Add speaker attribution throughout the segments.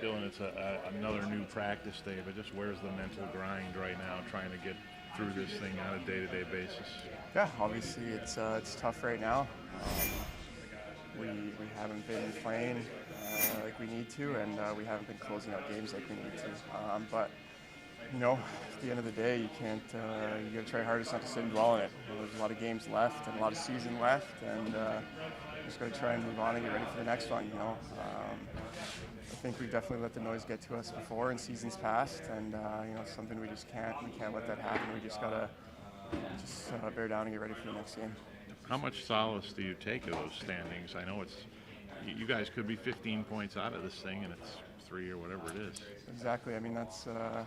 Speaker 1: Dylan, it's another new practice day, but just where's the mental grind right now, trying to get through this thing on a day-to-day basis?
Speaker 2: Yeah, obviously it's tough right now. We haven't been playing like we need to, and we haven't been closing out games like we need to. But at the end of the day, you can't. You got to try hardest not to sit and dwell on it. There's a lot of games left and a lot of season left, and just got to try and move on and get ready for the next one. I think we definitely let the noise get to us before in seasons past, and it's something we just can't. We can't let that happen. We just gotta bear down and get ready for the next game.
Speaker 1: How much solace do you take of those standings? I know you guys could be 15 points out of this thing, and it's 3 or whatever it is.
Speaker 2: Exactly. I mean, that's the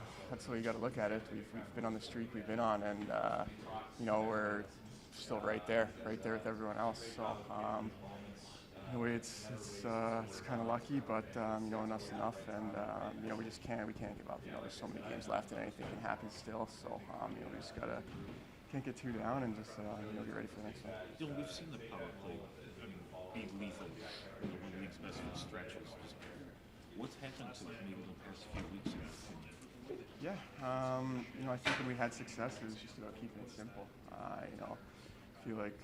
Speaker 2: way you got to look at it. We've been on the streak we've been on, and we're still right there with everyone else. So in a way, it's kind of lucky, but enough's enough, and we just can't give up. There's so many games left, and anything can happen still. So we just can't get too down and just get ready for the next one.
Speaker 3: Dylan, we've seen the power play be lethal in the league's best stretches. What's happened to maybe the past few weeks in your opinion?
Speaker 2: Yeah, I think when we had success, it was just about keeping it simple. I feel like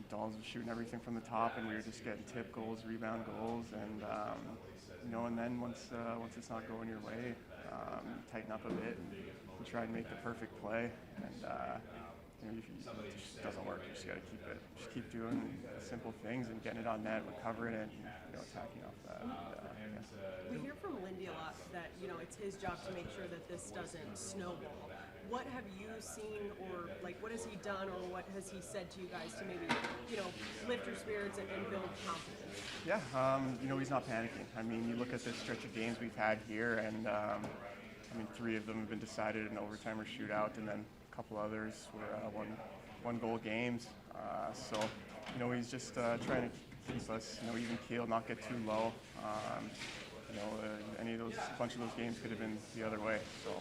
Speaker 2: Dolls was shooting everything from the top, and we were just getting tip goals, rebound goals, and and then once it's not going your way, tighten up a bit and you try and make the perfect play, and it just doesn't work. You just got to keep doing simple things and getting it on net, recovering it, and attacking off that.
Speaker 4: We hear from Lindy a lot that it's his job to make sure that this doesn't snowball. What have you seen, or what has he done, or what has he said to you guys to maybe lift your spirits and build confidence?
Speaker 2: Yeah, he's not panicking. I mean, you look at the stretch of games we've had here, and 3 of them have been decided in overtime or shootout, and then a couple others were one goal games. So he's just trying to keep us even keel, not get too low. A bunch of those games could have been the other way. So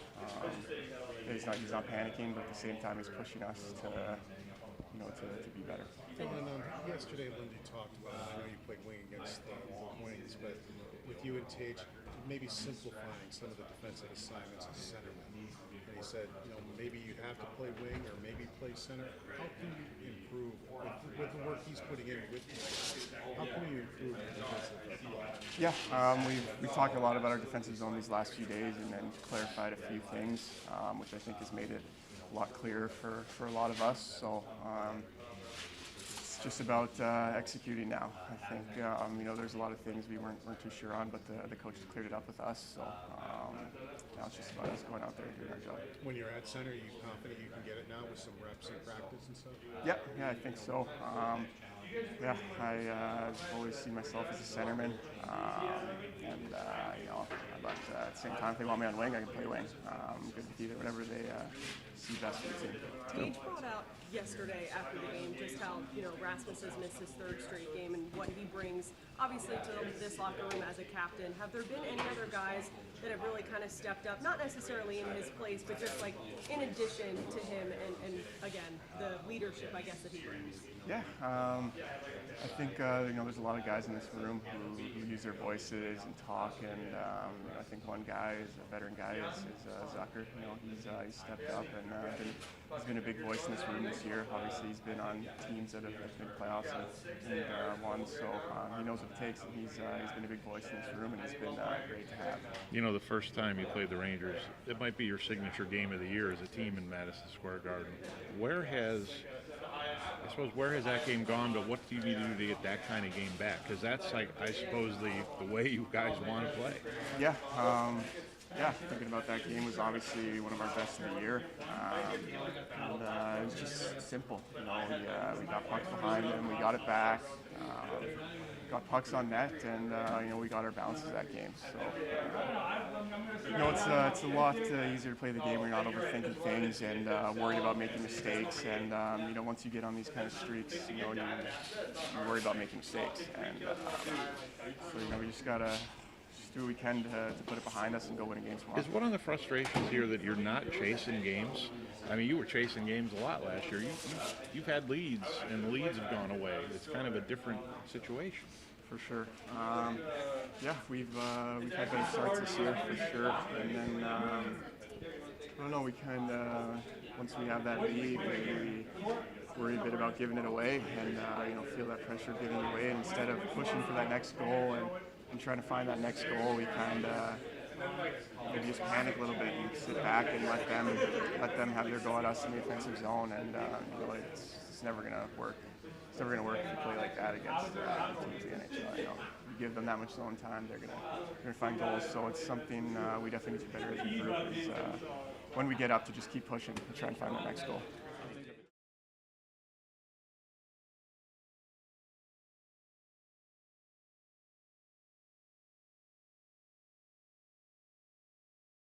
Speaker 2: he's not panicking, but at the same time he's pushing us to be better.
Speaker 5: Dylan, yesterday Lindy talked about, I know you played wing against the Wings, but with you and Tage, maybe simplifying some of the defensive assignments as centerman. And he said, maybe you have to play wing or maybe play center. How can you improve with the work he's putting in with you? How can you improve the defensive play?
Speaker 2: Yeah, we've talked a lot about our defensive zone these last few days, and then clarified a few things, which I think has made it a lot clearer for a lot of us. So it's just about executing now. I think there's a lot of things we weren't too sure on, but the coaches cleared it up with us. So now it's just about us going out there and doing our job.
Speaker 5: When you're at center, are you confident you can get it now with some reps and practice and stuff?
Speaker 2: Yeah, I think so. I've always seen myself as a centerman, but at the same time, if they want me on wing, I can play wing. I'm good with either, whatever they see best for the team.
Speaker 4: Tage brought out yesterday after the game just how Rasmus has missed his 3rd straight game and what he brings, obviously, to this locker room as a captain. Have there been any other guys that have really kind of stepped up, not necessarily in his place, but just in addition to him and again, the leadership, I guess, that he brings?
Speaker 2: Yeah, I think there's a lot of guys in this room who use their voices and talk, and I think one guy is a veteran guy is Zucker. He's stepped up and he's been a big voice in this room this year. Obviously, he's been on teams that have been playoffs and won, so he knows what it takes, and he's been a big voice in this room, and it's been great to have.
Speaker 1: The first time you played the Rangers, it might be your signature game of the year as a team in Madison Square Garden. Where has that game gone, but what do you need to do to get that kind of game back? Because that's, I suppose, the way you guys want to play.
Speaker 2: Yeah, thinking about that game was obviously one of our best of the year, and it was just simple. We got pucks behind them, we got it back, got pucks on net, and we got our bounces that game. So it's a lot easier to play the game when you're not overthinking things and worried about making mistakes. And once you get on these kind of streaks, you worry about making mistakes, and so we just gotta do what we can to put it behind us and go win games tomorrow.
Speaker 1: Is one of the frustrations here that you're not chasing games? I mean, you were chasing games a lot last year. You've had leads, and the leads have gone away. It's kind of a different situation.
Speaker 2: for sure. Yeah, we've had better starts this year for sure, and then I don't know. We kind of once we have that lead, we worry a bit about giving it away, and feel that pressure of giving it away. And instead of pushing for that next goal and trying to find that next goal, we kind of maybe just panic a little bit and sit back and let them have their go at us in the offensive zone, and it's never gonna work. It's never gonna work if you play like that against teams in the NHL. You give them that much zone time, they're gonna find goals. So it's something we definitely need to do better as a group. Is when we get up to just keep pushing and try and find that next goal.